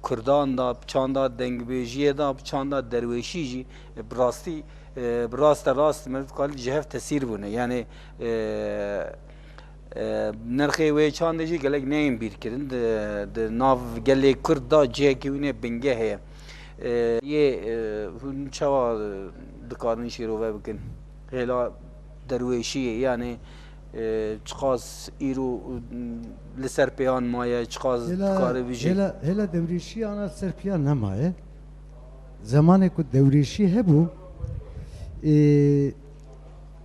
کردان دا بچاندا دنگبیجی دا بچاندا درویشی جی براستی براست راست مرد قال جهف تسیر بونه یعنی نرخی وی چانده جی گلک نیم بیر کرن د ناو گلی کرد دا جه کیونه بنگه هیا یه هون چوا دکارن شیرو و بکن هلا درویشی یعنی چقاس ایرو لسر پیان مایه چقاس کار ویژه هلا درویشی آن سر پیان نمایه زمانی که درویشی هبو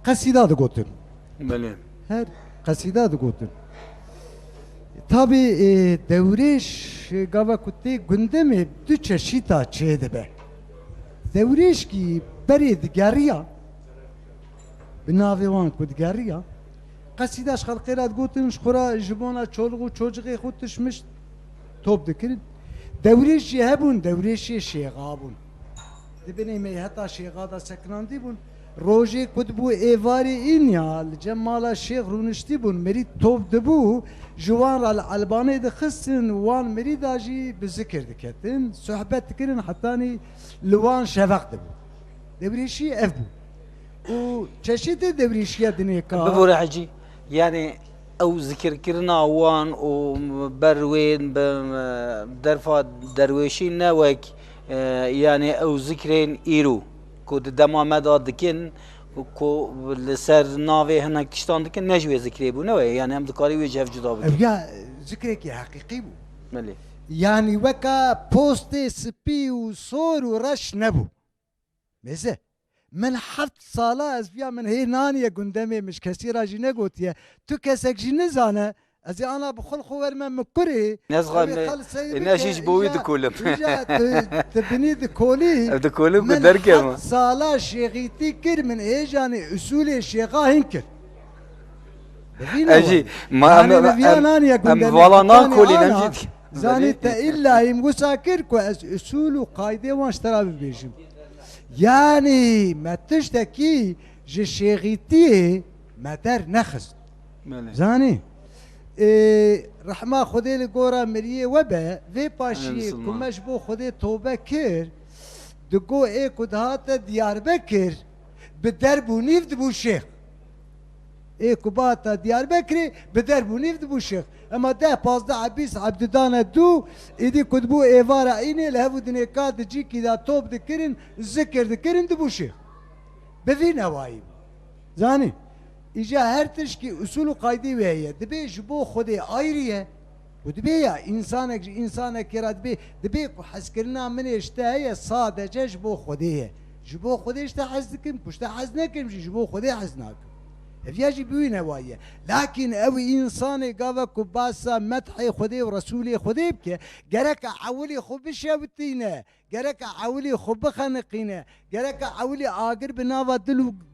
قصیده دا گوتن بله her kasida da gotun. Tabi devriş gava kutte gündemi dü çeşita çeyde be. Devriş ki beri digeriya binavevan ku digeriya kasida şalqerat gotun şkura jibona çoluğu çocuğu xutuşmuş top dikirin. Devriş hebun devriş şeygabun. Dibine me hata şeygada seknandi bun. روژه کد بو ایواری اینیال جمالا شیخ رونشتی بون مری توب دبو جوان را البانه دخستن وان مری داجی بذکر دکتن صحبت دکرن حتانی لوان شفق دبو دبریشی اف بو و چشید دبریشی دنیا کا ببور حجی يعني او ذكر كرنا وان و بروين بدرفا درويشي نوك يعني او ذكرين ايرو كود دما مدا دكين كو لسر ناوي هنا كشتان دكين نجوي ذكري بو نوي يعني هم دكاري وجه جدا بو يا ذكرك حقيقي بو ملي يعني وكا بوست سبي وصور ورش نبو مزه من حفت صالة ازبيا من هي نانية قندمي مش كثير اجي نقوتيا تو كسك جي نزانة ازي انا بخل خوار من مكري نزغى ناشيش بوي دكولم تبني دكولي دكولم قدر كما صالة شيغيتي كر من ايش يعني اصول شيغا هنكر اجي ما ام والله ناكولي نمجد زاني تا الا يمغو ساكر كو اصول وقايده واشترا بيجم يعني ما تشتكي جي شيغيتي ما دار نخز زاني رحمه خدي لقورا مريه وبا في باشي كمش بو خدي توبه كر دقو اي كدهات ديار بكر بدرب ونيف دبو الشيخ اي كباتا ديار بكري بدرب ونيف دبو الشيخ اما ده بازده عبيس عبد دانا دو ايدي كدبو ايفارا ايني لهفو دنيكات جي كدا توب دكرن ذكر دكرن دبو الشيخ بفي نوايب زاني إجا هر تشكي أصول قايدة وهي دبي جبو خدي آيرية ودبي يا إنسانك كرا دبي كو حسكرنا من اشتهي صادة جبو خديه جبو خدي اشتا حزنكم كشتا حزنكم جبو خدي حزناكم فياجي بيوي نوايا لكن اوي إنسان قاوا كباسا مدحي خدي ورسولي خدي بك جرك عولي خب شاوتينا جرك عولي خب خنقينا جرك عولي آقر بناوا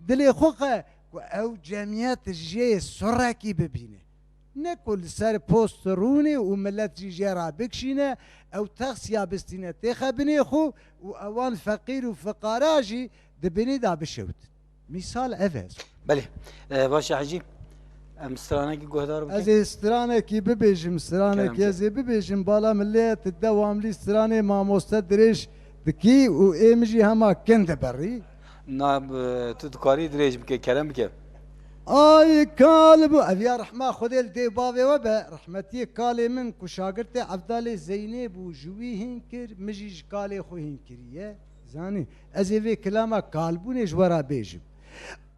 دلي خوخه او جمعیت جی سرکی ببینه نکل سر پوسترونه و ملت جی را بکشینه او تخصیا بستینه تخبنه خو و اوان فقیر و فقاراجی دبینه دا بشود مثال اوز بله باشه حجی استرانه کی گهدار بکن از استرانه کی ببیجم استرانه کی از ببیجم بالا ملیت دوام لی استرانه ما مستدرش دکی و ایمجی هما کند بری ناب تذكاري دريج بك كلام بك آي كالبو أبي رحمة خديل دي بابي وبا رحمتي كالي من كشاقرتي عبدالي زينب وجوي هنكر مجيج كالي خو هنكرية زاني أزي في كلامة كالبوني جورا بيجم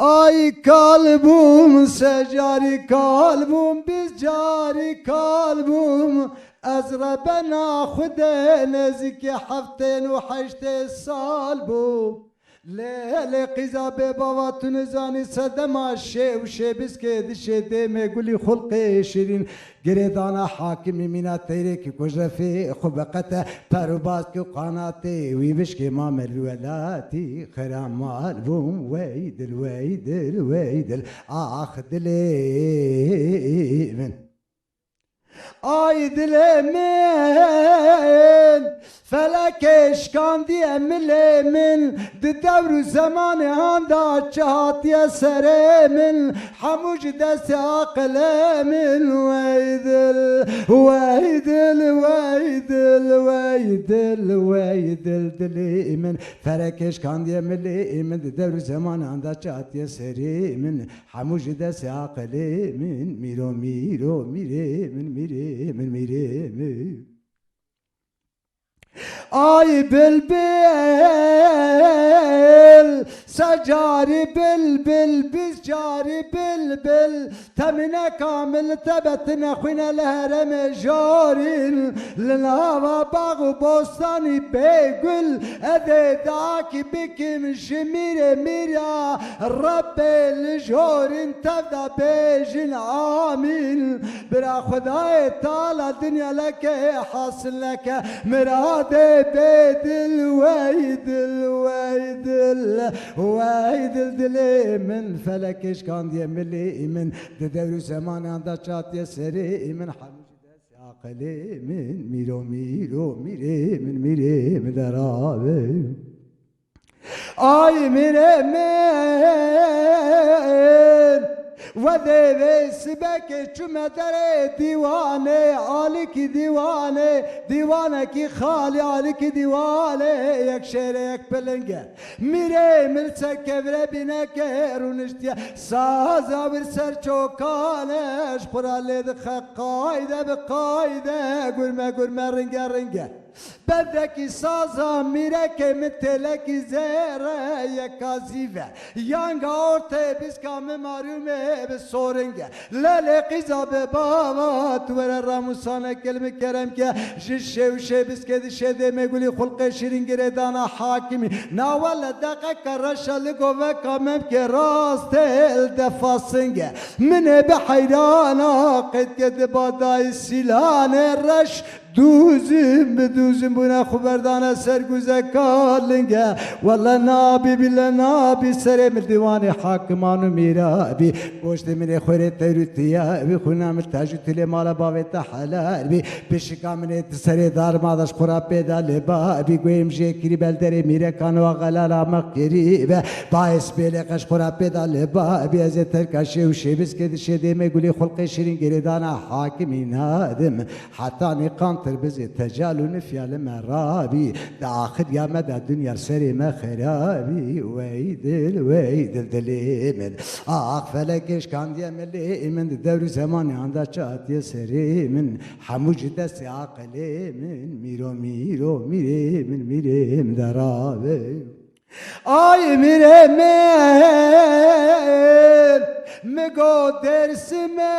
آي كالبوم سجاري كالبوم بزجاري كالبوم أزربنا خدي نزكي حفتين وحشتي صالبوم لا قزا بابا تنزاني صدما شي وشي بسكي دشي ديمي قولي خلقي شيرين قريدانا حاكمي مينا تيريكي كجرفي خبقتا باروباسكي قناتي ويبشكي مامر ولاتي خرام مالبوم ويدل ويدل ويدل آخ دلي من آي دلي من فلك اشکاندی ملی من دور زمان هندا چهاتی سر من حموج دست عقل من ويدل دلي من فرك اشكاندي ملي من دور زمان هندا چهاتی سر من حموج دست عقل من ميرو ميري آي بلبل سجاري بلبل بسجاري بلبل تمنا كامل تبتنا خونا الهرم جارين للهوا باغ بوستاني بيقول اذي داكي بكم شميري ميرا رب الجورين تبدا بيجن عامل برا خداي تعالى الدنيا لك حاصل لك مراد بيدل ويدل دلي من فلك اشكان دي ملي من دور زمان عند شات يسري من حمد عقلي من ميري من درابي اي ميري من ودي سبك چما در دیوانه عالک دیوانه کی خالی عالک دیوانه یک شعر یک پلنگه میره ملچه کبره بینه که رونشتیا سازا بر سر چوکانش پرالی دخه قایده بقایده گرمه رنگه بدکی سازا میره که متلکی زهره یک زیوه یانگا ortaya biz kame marume be sorenge lele qiza be baba tuver ramusana kelime kerem ke jişev biz kedi şede meguli hulqe şirin giredana hakimi na wala daqa karşalı gove kamem ke rast el defasınge mine be hayrana qed kedi baday silane reş دوزم بنا خبردانا سرگوزه کالنگه والله نابی بلا نابی سرم دیوان حاکمان و میرابی گوشت من خوره تیروتیا بی خونم تاجوت لی مالا باوت حلال بی بشکا من سر دار مادش خورا پیدا لبا بی گویم جکری بلدری میره کانو غلالا مقیری و باعث بیلی قش خورا پیدا لبا بی از ترکشی و شیبس که دشه گولی خلق شیرین گریدانا حاکمی نادم حتی نقان بزي تجالون في المرابي داخل يا مدى الدنيا سري ما خرابي ويدل دليمن فلكش كان دي ملي من الدور زماني عندها شات يسري من حموج دس عقلي من ميري من درابي آي ميري مگو درسمه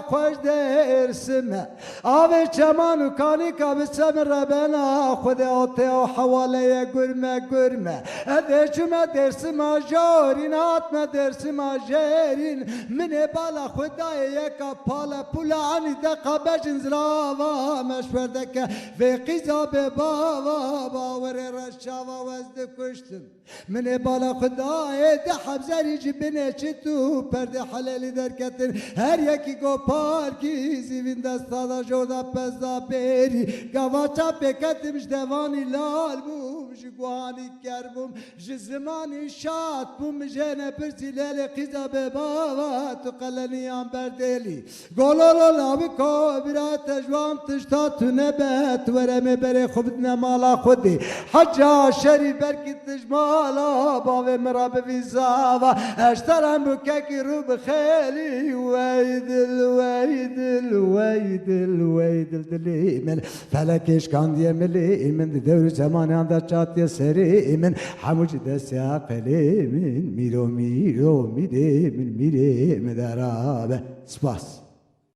خوش درسمه آوه چمانو کانی کابسم ربنا خود آته و حواله گرمه اده چمه درسمه جارین آتمه درسمه جارین من بالا خدای یکا پالا پولا عنی دقا بجن زراوا مشورده که وی قیزا به باور رشاوا وزد کشتم من بالا خدای ده حبزاری جبنه چتو پرده حلالی درکتن هر یکی گو پارکی زیوین دستا جودا پزا پیری گواچا پکتمش دوانی لال بوم جگوانی کر بوم جزمانی شاد بوم جنه پرسی لیل قیزا به بابا تو قلنیان بردیلی گولولو لاوی کو برا تجوام تشتا تو نبت ورمه بره خوبتنا مالا خودی حجا شریف برکی تجمالا باوی مرا بویزاوا اشترم بککی رو بخیلی ويدل دلي من فلكش كان دي ملي من دور زمان عند شات سري من حموج دس عقلي من ميري من درابه سپاس